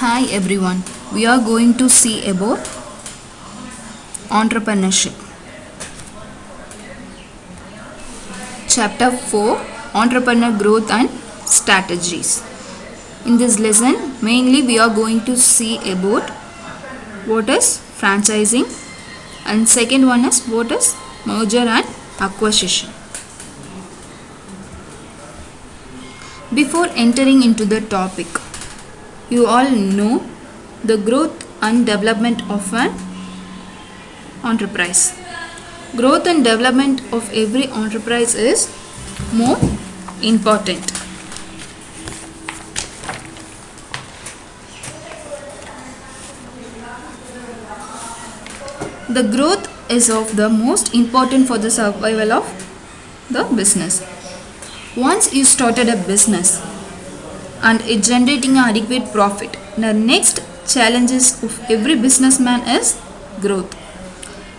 Hi everyone, we are going to see about entrepreneurship. Chapter 4, Entrepreneur Growth and Strategies. In this lesson, mainly we are going to see about what is franchising and second one is what is merger and acquisition. Before entering into the topic, you all know the growth and development of an enterprise. Growth and development of every enterprise is more important. The growth is of the most important for the survival of the business. Once you started a business and it generating an adequate profit, the next challenges of every businessman is growth.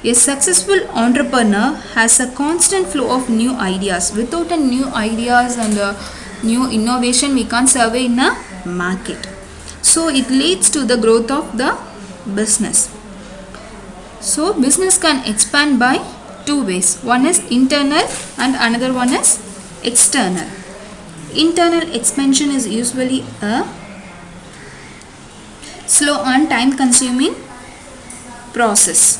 A successful entrepreneur has a constant flow of new ideas. Without a new ideas and a new innovation, we can't survive in a market. So it leads to the growth of the business. So business can expand by two ways. One is internal and another one is external. Internal expansion is usually a slow and time consuming process,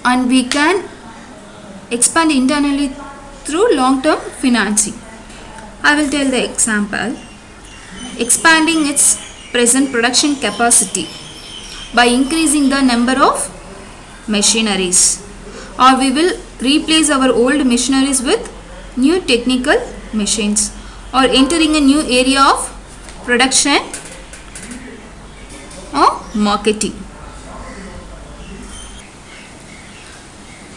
and we can expand internally through long term financing. I will tell the example. Expanding its present production capacity by increasing the number of machineries, or we will replace our old machineries with new technical machines, or entering a new area of production or marketing.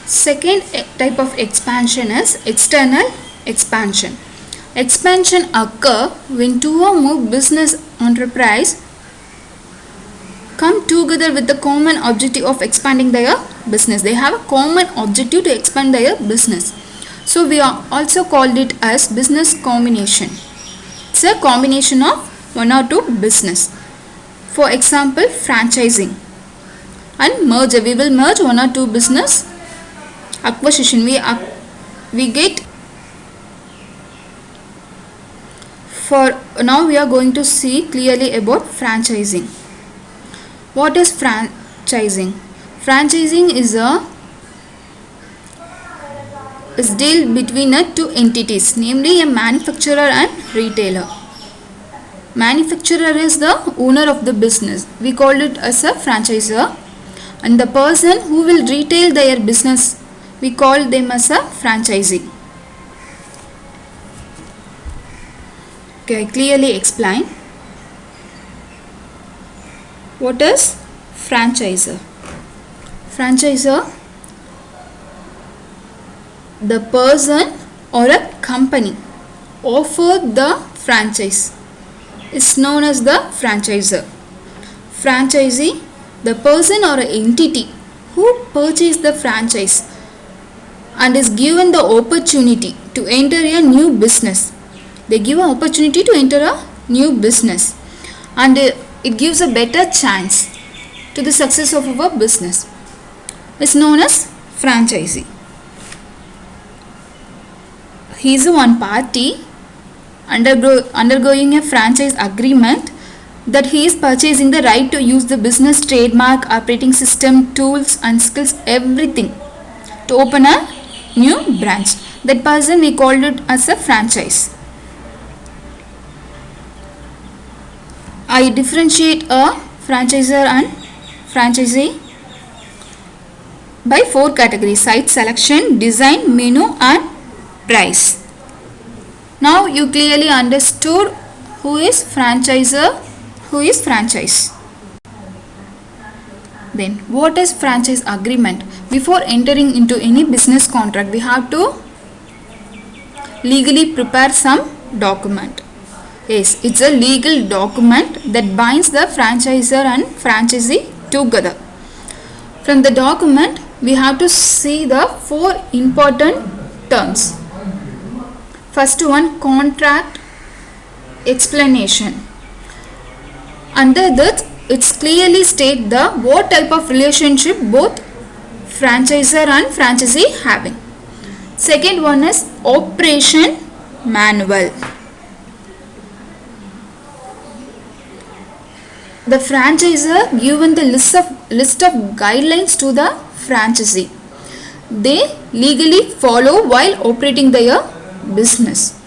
Second type of expansion is external expansion. Expansion occur when two or more business enterprise come together with the common objective of expanding their business. They have a common objective to expand their business. So we are also called it as business combination. It's a combination of one or two business. For example, franchising and merger. We will merge one or two business. Acquisition. We get. For now, we are going to see clearly about franchising. What is franchising? Franchising is deal between two entities, namely a manufacturer and retailer. Manufacturer is the owner of the business. We call it as a franchisor, and the person who will retail their business, we call them as a franchisee. Okay, I clearly explain. What is franchisor? Franchisor, the person or a company offered the franchise is known as the franchisor. Franchisee, the person or entity who purchased the franchise and is given the opportunity to enter a new business. They give an opportunity to enter a new business, and it gives a better chance to the success of our business. It's known as franchisee. He is one party undergoing a franchise agreement that he is purchasing the right to use the business trademark, operating system, tools and skills, everything to open a new branch. That person we called it as a franchise. I differentiate a franchisor and franchisee by four categories: site selection, design, menu and price. Now you clearly understood who is franchisor, who is franchise. Then what is franchise agreement? Before entering into any business contract, we have to legally prepare some document. Yes, it's a legal document that binds the franchisor and franchisee together. From the document, we have to see the four important terms. First one, contract explanation. Under that, it's clearly state the what type of relationship both franchisor and franchisee having. Second one is operation manual. The franchisor given the list of guidelines to the franchisee. They legally follow while operating their business.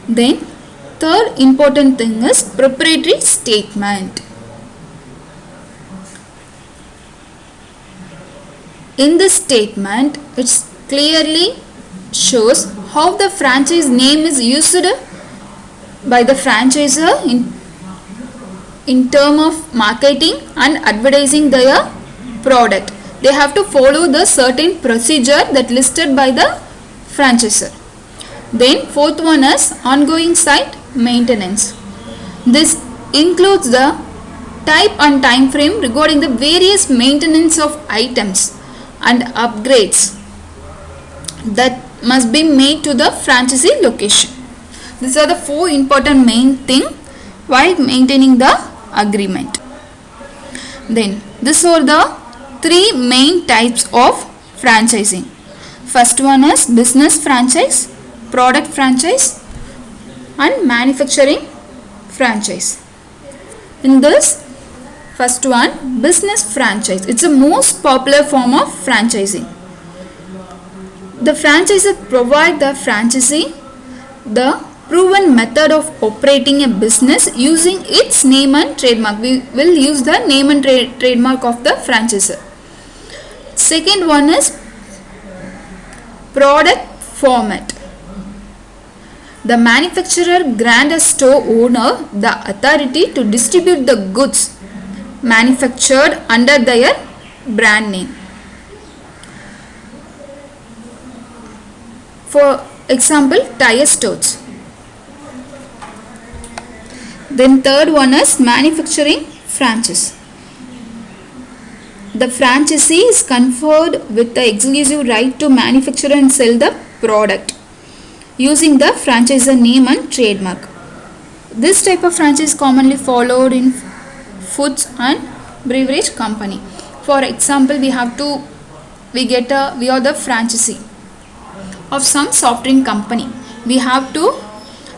Then third important thing is proprietary statement. In this statement, it clearly shows how the franchise name is used by the franchisor in term of marketing and advertising their product. They have to follow the certain procedure that listed by the franchisor. Then fourth one is ongoing site maintenance. This includes the type and time frame regarding the various maintenance of items and upgrades that must be made to the franchisee location. These are the four important main thing while maintaining the agreement. Then these are the three main types of franchising. First one is business franchise, product franchise and manufacturing franchise. In this first one, business franchise, it's the most popular form of franchising. The franchisor provide the franchisee the proven method of operating a business using its name and trademark. We will use the name and trademark of the franchisor. Second one is product format. The manufacturer grants a store owner the authority to distribute the goods manufactured under their brand name. For example, tire stores. Then third one is manufacturing franchise. The franchisee is conferred with the exclusive right to manufacture and sell the product using the franchisor name and trademark. This type of franchise is commonly followed in foods and beverage company. For example, we are the franchisee of some soft drink company. We have to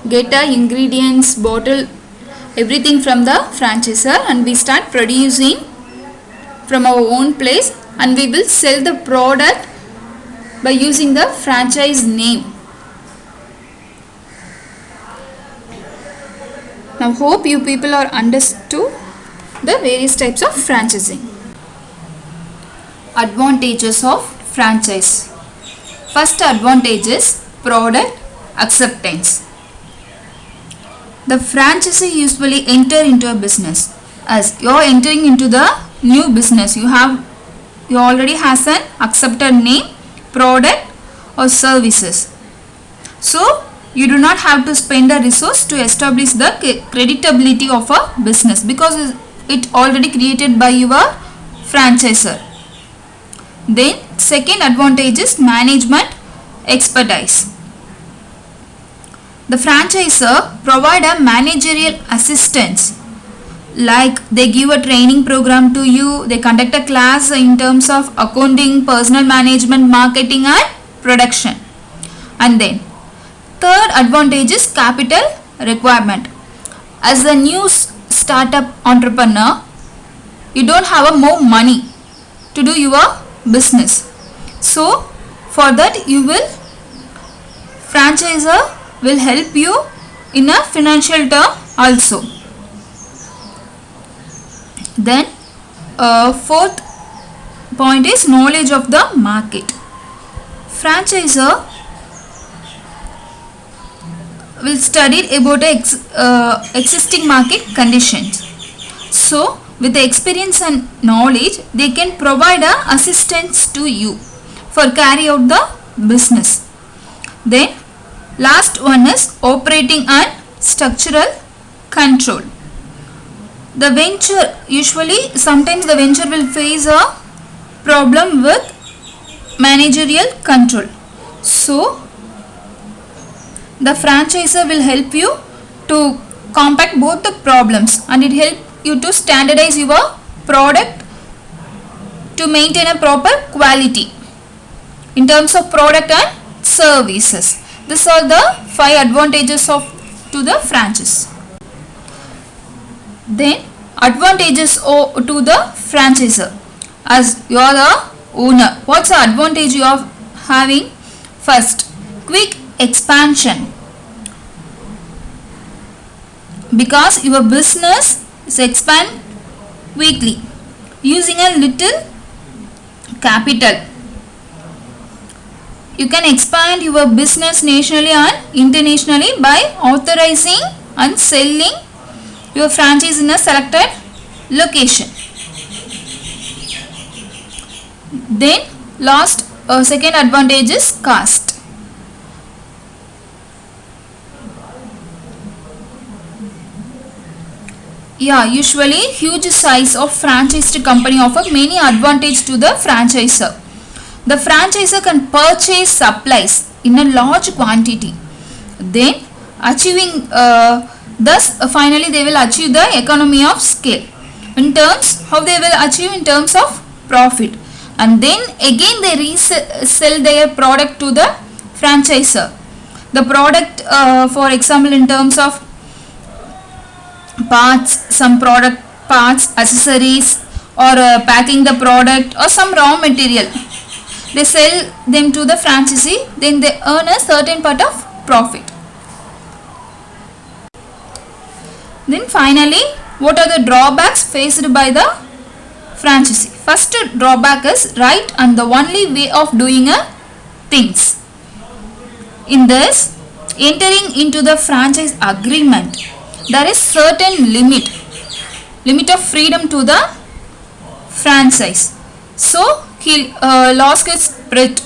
get the ingredients, bottle, everything from the franchisor, and we start producing from our own place, and we will sell the product by using the franchise name. Now hope you people are understood the various types of franchising. Advantages of franchise. First advantage is product acceptance. The franchisee usually enter into a business. As you are entering into the new business, you already has an accepted name, product or services. So you do not have to spend a resource to establish the creditability of a business because it already created by your franchisor. Then second advantage is management expertise. The franchisor provide a managerial assistance, like they give a training program to you, they conduct a class in terms of accounting, personal management, marketing and production. And then third advantage is capital requirement. As a new startup entrepreneur, you don't have more money to do your business. So for that franchisor will help you in a financial term also. Then fourth point is knowledge of the market. Franchisor will study about existing market conditions. So with the experience and knowledge, they can provide assistance to you for carry out the business. Then last one is operating and structural control. The venture, usually sometimes the venture will face a problem with managerial control. So the franchisor will help you to compact both the problems, and it helps you to standardize your product to maintain a proper quality in terms of product and services. These are the 5 advantages of to the franchise. Then advantages to the franchisor. As you are the owner, what's the advantage you are having? First, quick expansion, because your business is expand quickly using a little capital. You can expand your business nationally and internationally by authorizing and selling your franchise in a selected location. Then second advantage is cost. Usually huge size of franchised company offer many advantage to the franchisor. The franchisor can purchase supplies in a large quantity. Then achieving finally they will achieve the economy of scale. In terms how they will achieve in terms of profit, and then again they resell their product to the franchisor. The product for example in terms of parts, some product parts, accessories, or packing the product, or some raw material, they sell them to the franchisee, then they earn a certain part of profit. Then finally, what are the drawbacks faced by the franchisee? First drawback is right and the only way of doing things. In this, entering into the franchise agreement, there is certain limit of freedom to the franchise. So he lost his spirit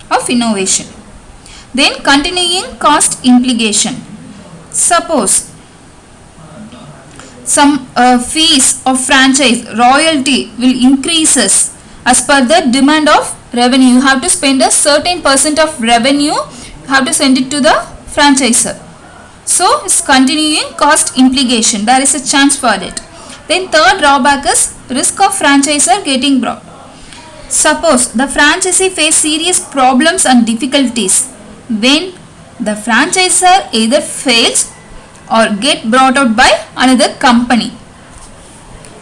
of innovation. Then continuing cost implication. Suppose some fees of franchise royalty will increases as per the demand of revenue. You have to spend a certain percent of revenue, you have to send it to the franchisor. So it's continuing cost implication, there is a chance for it. Then third drawback is risk of franchisor getting broke. Suppose the franchisee face serious problems and difficulties, when the franchisor either fails or get brought out by another company.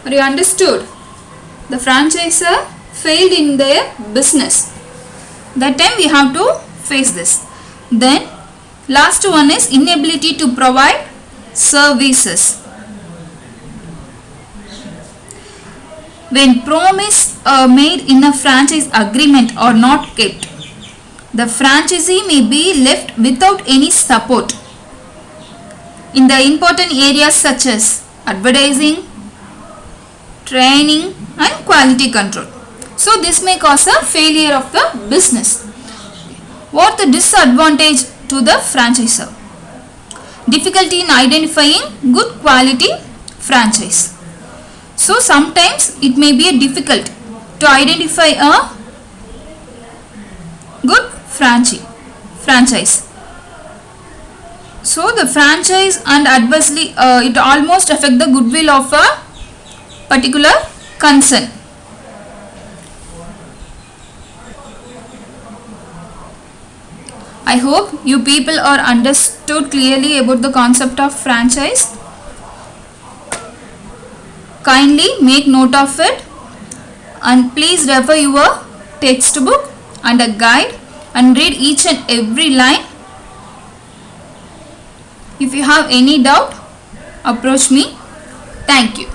Are you understood? The franchisor failed in their business. That time we have to face this. Then last one is inability to provide services. When promise made in a franchise agreement are not kept, the franchisee may be left without any support in the important areas such as advertising, training and quality control. So this may cause a failure of the business. What the disadvantage to the franchisor? Difficulty in identifying good quality franchise. So sometimes it may be difficult to identify a good franchise. So the franchise and adversely it almost affect the goodwill of a particular concern. I hope you people are understood clearly about the concept of franchise. Kindly make note of it and please refer your textbook and a guide and read each and every line. If you have any doubt, approach me. Thank you.